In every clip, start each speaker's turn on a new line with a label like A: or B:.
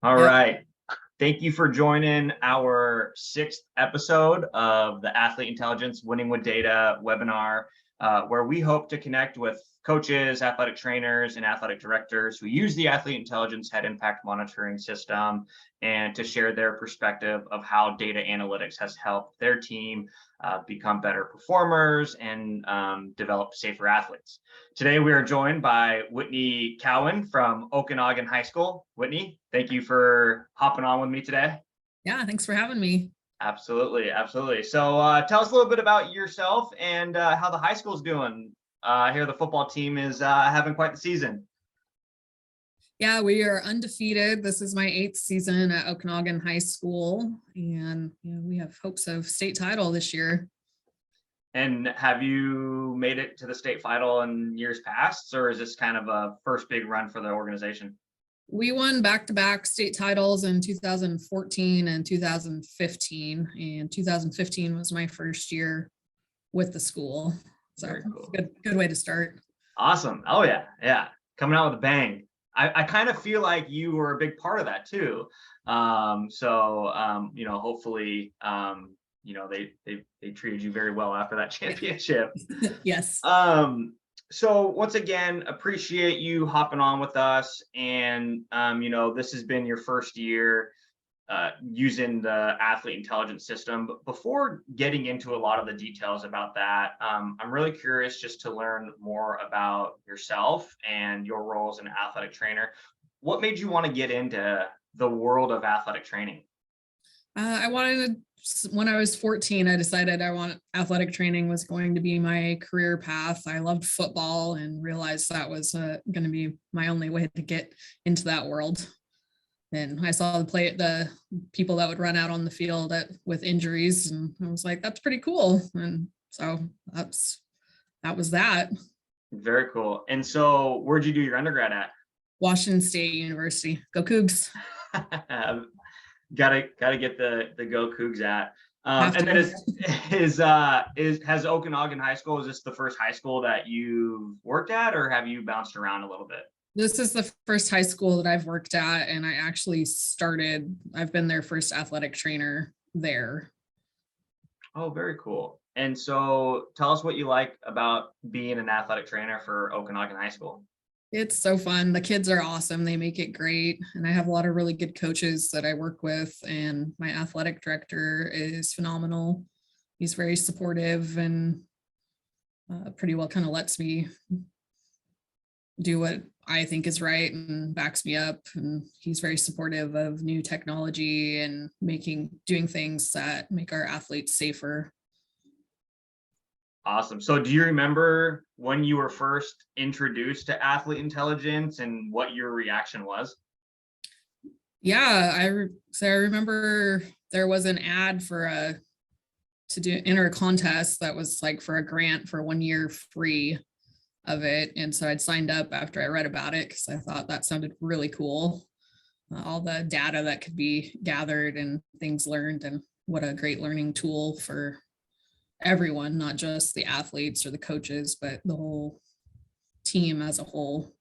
A: All
B: Yep.
A: right. Thank you for joining our sixth episode of the Athlete Intelligence Winning with Data webinar, where we hope to connect with coaches, athletic trainers, and athletic directors who use the Athlete Intelligence Head Impact Monitoring System and to share their perspective of how data analytics has helped their team become better performers and develop safer athletes. Today, we are joined by Whitney Cowan from Okanogan High School. Whitney, thank you for hopping on with me today.
B: Yeah, thanks for having me.
A: Absolutely, absolutely. So tell us a little bit about yourself and how the high school's doing. I hear the football team is having quite the season.
B: Yeah, we are undefeated. This is my 8th season at Okanogan High School, and we have hopes of state title this year.
A: And have you made it to the state final in years past, or is this kind of a first big run for the organization?
B: We won back-to-back state titles in 2014 and 2015, and 2015 was my first year with the school. So
A: Very cool.
B: good way to start.
A: Awesome. Oh yeah. Coming out with a bang. I kind of feel like you were a big part of that too. Hopefully, they treated you very well after that championship.
B: Yes.
A: So once again, appreciate you hopping on with us. And, this has been your first year using the athlete intelligence system. But before getting into a lot of the details about that, I'm really curious just to learn more about yourself and your role as an athletic trainer. What made you want to get into the world of athletic training?
B: When I was 14, I decided athletic training was going to be my career path. I loved football and realized that was going to be my only way to get into that world. And I saw the people that would run out on the field with injuries, and I was like, that's pretty cool. And so that was that.
A: Very cool. And so where'd you do your undergrad at?
B: Washington State University. Go Cougs.
A: Gotta get the Go Cougs at. And then has Okanogan High School, is this the first high school that you've worked at, or have you bounced around a little bit?
B: This is the first high school that I've worked at, and I've been their first athletic trainer there.
A: Oh, very cool. And so tell us what you like about being an athletic trainer for Okanogan High School.
B: It's so fun. The kids are awesome. They make it great. And I have a lot of really good coaches that I work with, and my athletic director is phenomenal. He's very supportive and pretty well kind of lets me do what I think is right and backs me up. And he's very supportive of new technology and doing things that make our athletes safer.
A: Awesome. So do you remember when you were first introduced to athlete intelligence and what your reaction was?
B: Yeah, I remember there was an ad enter a contest that was like for a grant for 1 year free of it. And so I'd signed up after I read about it because I thought that sounded really cool. All the data that could be gathered and things learned, and what a great learning tool for everyone, not just the athletes or the coaches, but the whole team as a whole.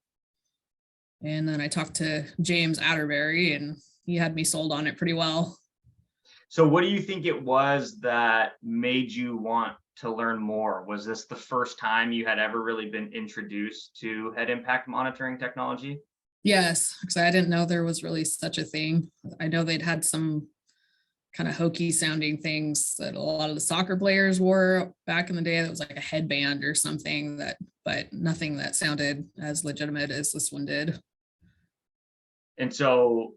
B: And then I talked to James Atterbury, and he had me sold on it pretty well.
A: So what do you think it was that made you want to learn more? Was this the first time you had ever really been introduced to head impact monitoring technology?
B: Yes, because I didn't know there was really such a thing. I know they'd had some kind of hokey sounding things that a lot of the soccer players wore back in the day. That was like a headband or something, but nothing that sounded as legitimate as this one did.
A: And so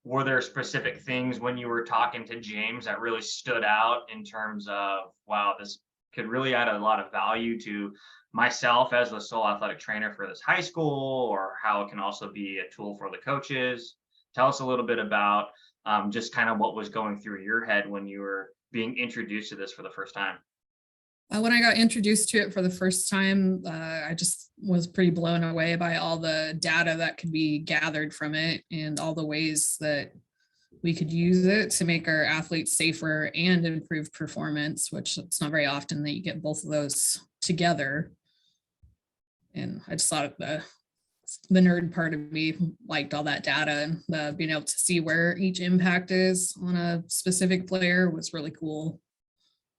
A: were there specific things when you were talking to James that really stood out in terms of, wow, this could really add a lot of value to myself as the sole athletic trainer for this high school, or how it can also be a tool for the coaches? Tell us a little bit about just kind of what was going through your head when you were being introduced to this for the first time.
B: When I got introduced to it for the first time, I just was pretty blown away by all the data that could be gathered from it and all the ways that we could use it to make our athletes safer and improve performance, which it's not very often that you get both of those together. And I just thought the nerd part of me liked all that data, and being able to see where each impact is on a specific player was really cool.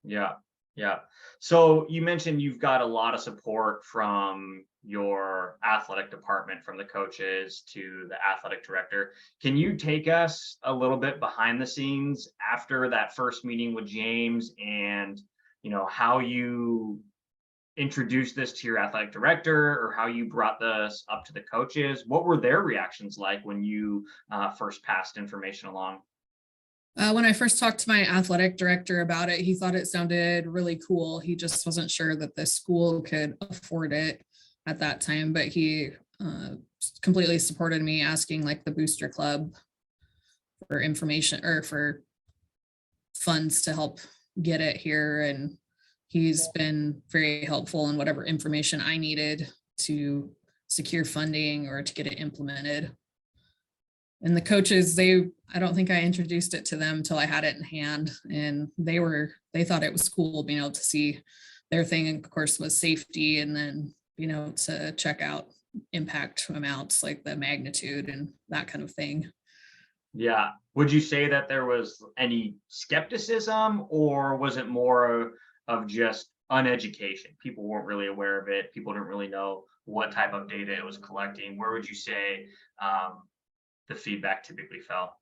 A: Yeah. Yeah. So you mentioned you've got a lot of support from your athletic department, from the coaches to the athletic director. Can you take us a little bit behind the scenes after that first meeting with James, and how you introduced this to your athletic director, or how you brought this up to the coaches? What were their reactions like when you first passed information along?
B: When I first talked to my athletic director about it, he thought it sounded really cool. He just wasn't sure that the school could afford it at that time, but he completely supported me asking like the booster club for information or for funds to help get it here. And he's been very helpful in whatever information I needed to secure funding or to get it implemented. And the coaches, I don't think I introduced it to them until I had it in hand, and they thought it was cool being able to see their thing, and of course was safety, and then to check out impact amounts like the magnitude and that kind of thing.
A: Yeah. Would you say that there was any skepticism, or was it more of just uneducation? People weren't really aware of it. People didn't really know what type of data it was collecting. Where would you say the feedback typically fell?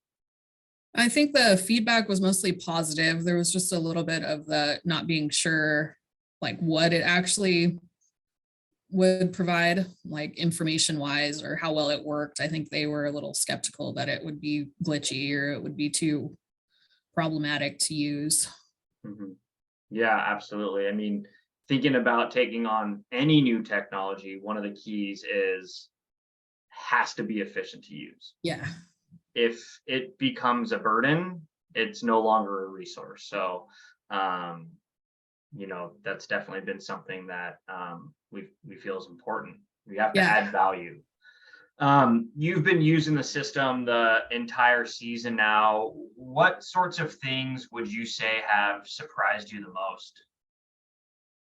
B: I think the feedback was mostly positive. There was just a little bit of the not being sure like what it actually would provide, like information wise, or how well it worked. I think they were a little skeptical that it would be glitchy or it would be too problematic to use.
A: Mm-hmm. Yeah, absolutely. I mean, thinking about taking on any new technology, one of the keys is has to be efficient to use.
B: Yeah.
A: If it becomes a burden, it's no longer a resource. So, that's definitely been something that we feel is important. We have to
B: Yeah.
A: add value. You've been using the system the entire season now. What sorts of things would you say have surprised you the most?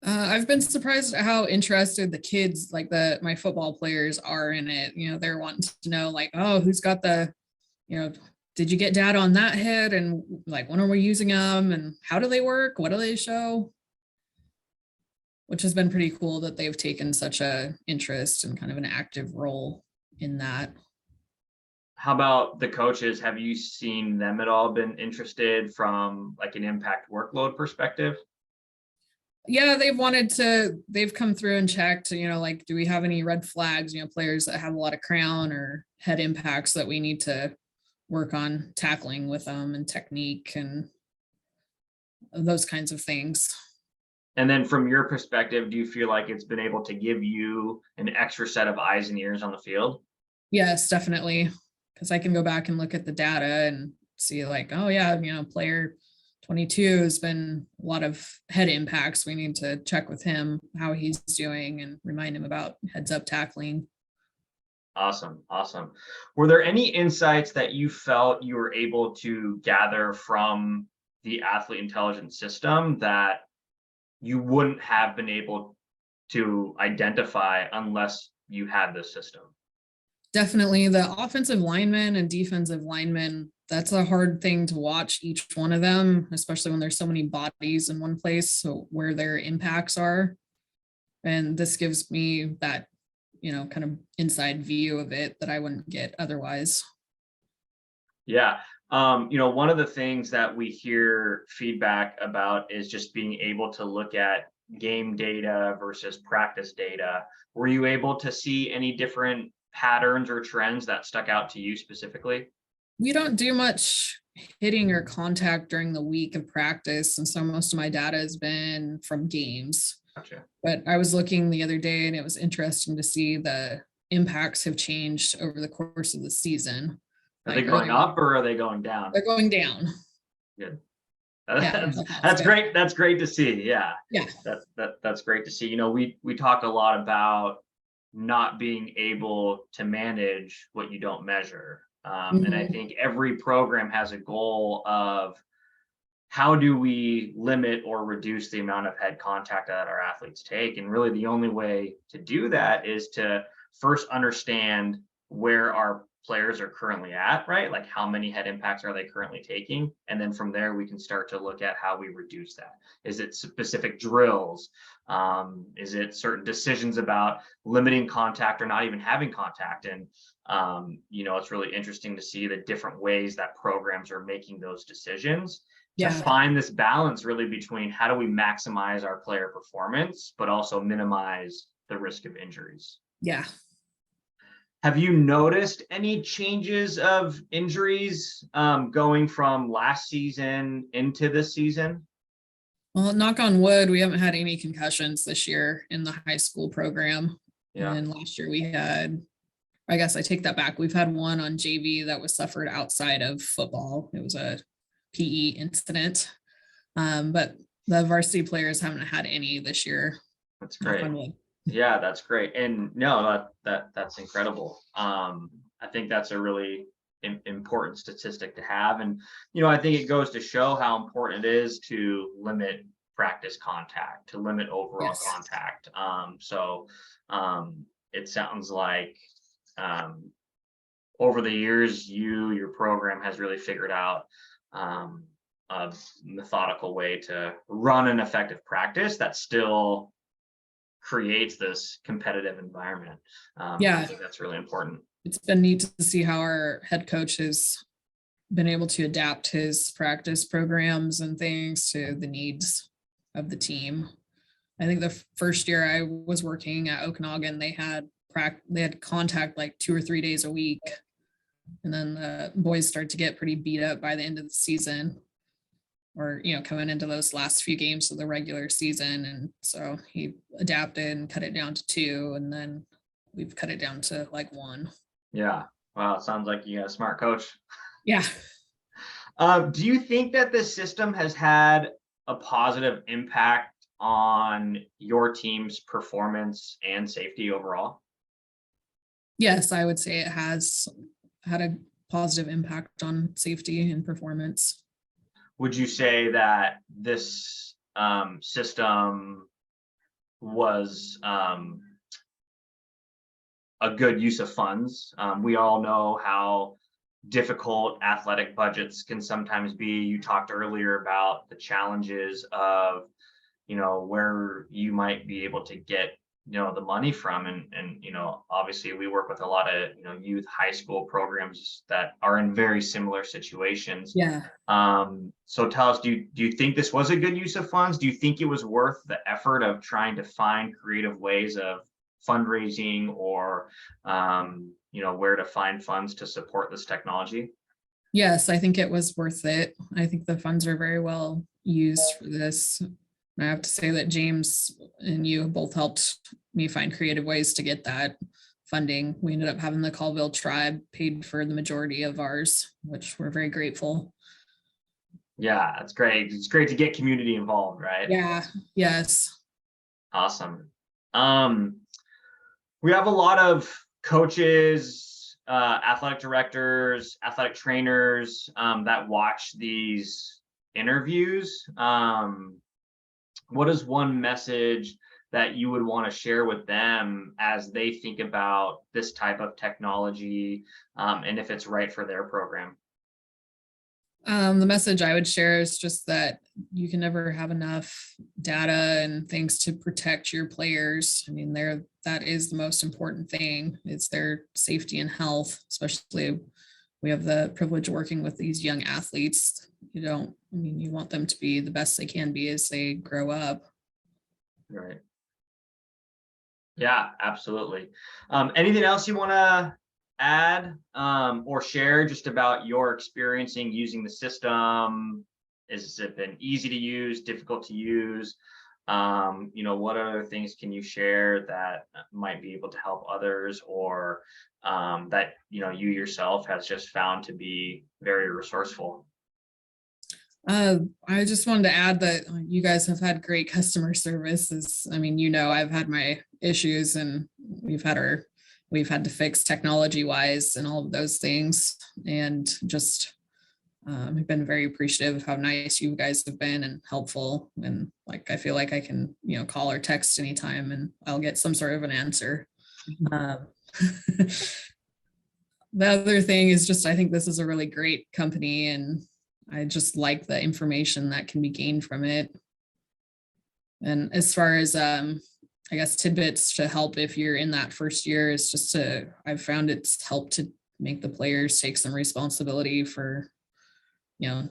B: I've been surprised at how interested the kids, like my football players, are in it. They're wanting to know, like, oh, who's got did you get data on that hit? And like, when are we using them? And how do they work? What do they show? Which has been pretty cool that they've taken such a interest and kind of an active role in that.
A: How about the coaches? Have you seen them at all been interested from like an impact workload perspective?
B: Yeah, they've come through and checked, like, do we have any red flags, players that have a lot of crown or head impacts that we need to work on tackling with them, and technique and those kinds of things.
A: And then from your perspective, do you feel like it's been able to give you an extra set of eyes and ears on the field?
B: Yes, definitely. Because I can go back and look at the data and see like, oh yeah, player 22 has been a lot of head impacts. We need to check with him how he's doing and remind him about heads up tackling.
A: Awesome. Awesome. Were there any insights that you felt you were able to gather from the athlete intelligence system that you wouldn't have been able to identify unless you had this system?
B: Definitely the offensive linemen and defensive linemen. That's a hard thing to watch each one of them, especially when there's so many bodies in one place, so where their impacts are. And this gives me that, kind of inside view of it that I wouldn't get otherwise.
A: Yeah. One of the things that we hear feedback about is just being able to look at game data versus practice data. Were you able to see any different patterns or trends that stuck out to you specifically?
B: We don't do much hitting or contact during the week of practice, and so most of my data has been from games.
A: Gotcha.
B: But I was looking the other day, and it was interesting to see the impacts have changed over the course of the season.
A: Are they going up or are they going down?
B: They're going down.
A: Good.
B: Yeah,
A: That's great. That's great to see. Yeah.
B: Yeah.
A: That's great to see. We talk a lot about not being able to manage what you don't measure. And I think every program has a goal of how do we limit or reduce the amount of head contact that our athletes take? And really the only way to do that is to first understand where our players are currently at, right? Like how many head impacts are they currently taking? And then from there, we can start to look at how we reduce that. Is it specific drills? Is it certain decisions about limiting contact or not even having contact? And, it's really interesting to see the different ways that programs are making those decisions to find this balance really between how do we maximize our player performance, but also minimize the risk of injuries.
B: Yeah.
A: Have you noticed any changes of injuries going from last season into this season?
B: Well, knock on wood, we haven't had any concussions this year in the high school program.
A: Yeah.
B: And last year we had, I guess I take that back. We've had one on JV that was suffered outside of football. It was a PE incident. But the varsity players haven't had any this year.
A: That's great. Yeah, that's great. And no, that's incredible. I think that's a really important statistic to have. And, I think it goes to show how important it is to limit practice contact, to limit overall contact. So it sounds like over the years, your program has really figured out a methodical way to run an effective practice that still creates this competitive environment. I think that's really important.
B: It's been neat to see how our head coach has been able to adapt his practice programs and things to the needs of the team. I think the first year I was working at Okanogan, they had contact like 2 or 3 days a week. And then the boys start to get pretty beat up by the end of the season, or, coming into those last few games of the regular season. And so he adapted and cut it down to 2. And then we've cut it down to like 1.
A: Yeah. Wow. It sounds like you got a smart coach.
B: Yeah.
A: Do you think that this system has had a positive impact on your team's performance and safety overall?
B: Yes, I would say it has had a positive impact on safety and performance.
A: Would you say that this system was a good use of funds? We all know how difficult athletic budgets can sometimes be. You talked earlier about the challenges of, where you might be able to get, the money from. And, obviously we work with a lot of, youth high school programs that are in very similar situations.
B: Yeah.
A: So tell us, do you think this was a good use of funds? Do you think it was worth the effort of trying to find creative ways of fundraising or, where to find funds to support this technology?
B: Yes, I think it was worth it. I think the funds are very well used for this. I have to say that James and you both helped me find creative ways to get that funding. We ended up having the Colville tribe paid for the majority of ours, which we're very grateful.
A: Yeah, that's great. It's great to get community involved, right?
B: Yeah. Yes.
A: Awesome. We have a lot of coaches, athletic directors, athletic trainers that watch these interviews. What is one message that you would want to share with them as they think about this type of technology and if it's right for their program?
B: The message I would share is just that you can never have enough data and things to protect your players. I mean, that is the most important thing. It's their safety and health, especially we have the privilege of working with these young athletes. You want them to be the best they can be as they grow up.
A: Right. Yeah, absolutely. Anything else you want to add or share just about your experiencing using the system? Has it been easy to use, difficult to use? What other things can you share that might be able to help others or that, you yourself has just found to be very resourceful?
B: I just wanted to add that you guys have had great customer service. I've had my issues and we've had to fix technology wise and all of those things. And just I've been very appreciative of how nice you guys have been and helpful. And I feel like I can, call or text anytime and I'll get some sort of an answer. The other thing is just, I think this is a really great company, and I just like the information that can be gained from it. And as far as I guess tidbits to help if you're in that first year is just to, I've found it's helped to make the players take some responsibility for,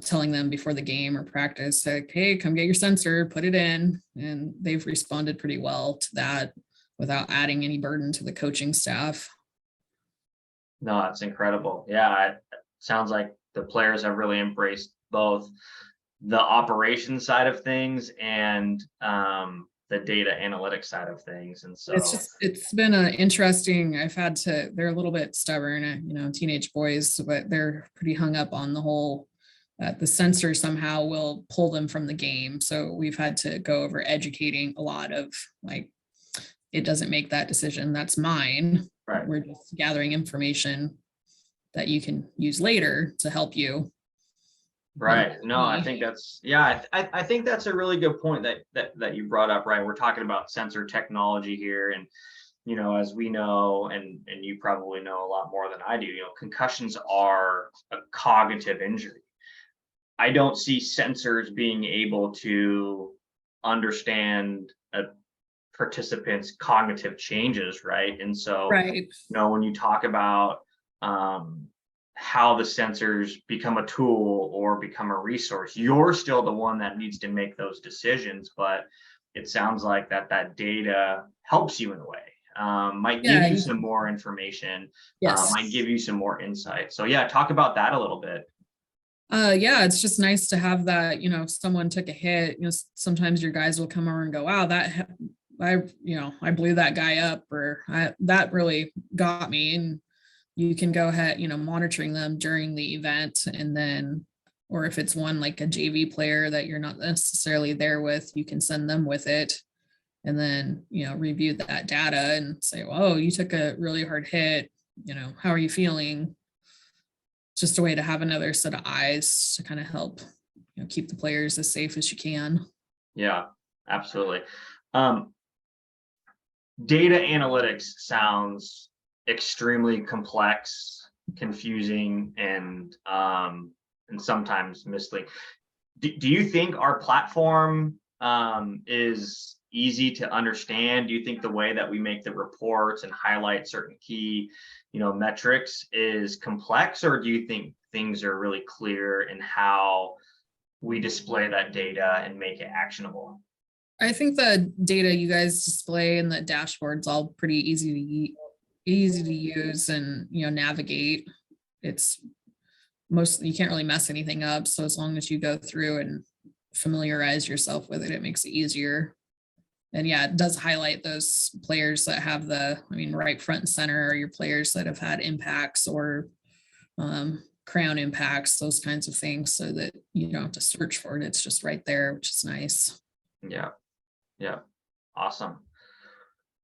B: telling them before the game or practice, like, hey, come get your sensor, put it in. And they've responded pretty well to that without adding any burden to the coaching staff.
A: No, that's incredible. Yeah, it sounds like the players have really embraced both the operation side of things and the data analytics side of things. And so
B: It's been a interesting, they're a little bit stubborn, teenage boys, but they're pretty hung up on the whole, the sensor somehow will pull them from the game. So we've had to go over educating a lot of, like, it doesn't make that decision. That's mine.
A: right.
B: We're just gathering information that you can use later to help you.
A: Right. No, I think that's, yeah, I think that's a really good point that you brought up, right? We're talking about sensor technology here. And, as we know, and you probably know a lot more than I do, concussions are a cognitive injury. I don't see sensors being able to understand a participant's cognitive changes, right? And so,
B: Right.
A: when you talk about how the sensors become a tool or become a resource, you're still the one that needs to make those decisions. But it sounds like that data helps you in a way, might give you some more information,
B: Yes.
A: might give you some more insight. So yeah, talk about that a little bit.
B: Yeah, it's just nice to have that, if someone took a hit, sometimes your guys will come over and go, wow, I blew that guy up, or that really got me. And you can go ahead, monitoring them during the event. And then, or if it's one like a JV player that you're not necessarily there with, you can send them with it. And then, review that data and say, oh, you took a really hard hit. How are you feeling? Just a way to have another set of eyes to kind of help, keep the players as safe as you can.
A: Yeah, absolutely. Data analytics sounds extremely complex, confusing, and sometimes misleading. Do you think our platform is easy to understand? Do you think the way that we make the reports and highlight certain key, metrics is complex, or do you think things are really clear in how we display that data and make it actionable?
B: I think the data you guys display and the dashboard's all pretty easy to use and navigate. It's mostly, you can't really mess anything up. So as long as you go through and familiarize yourself with it, it makes it easier. And yeah, it does highlight those players that have right front and center, or your players that have had impacts or crown impacts, those kinds of things, so that you don't have to search for it. It's just right there, which is nice.
A: Yeah. Yeah. Awesome.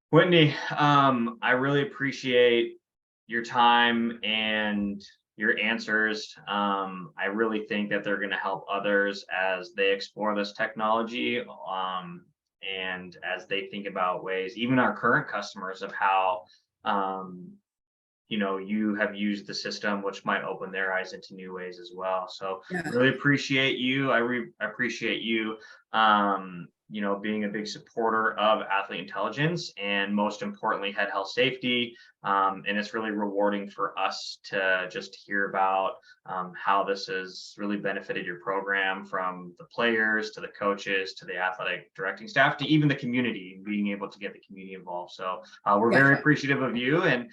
A: Whitney, I really appreciate your time and your answers. I really think that they're going to help others as they explore this technology, and as they think about ways, even our current customers, of how you have used the system, which might open their eyes into new ways as well. So really appreciate you. I appreciate you, being a big supporter of Athlete Intelligence, and most importantly, head health safety. And it's really rewarding for us to just hear about how this has really benefited your program, from the players to the coaches to the athletic directing staff to even the community, being able to get the community involved. So we're very appreciative of you, and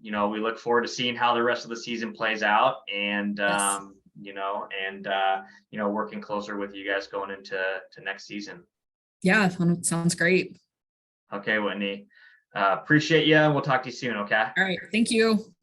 A: we look forward to seeing how the rest of the season plays out, and working closer with you guys going into next season.
B: Yeah, sounds great.
A: Okay, Whitney. Appreciate you. We'll talk to you soon. Okay.
B: All right. Thank you.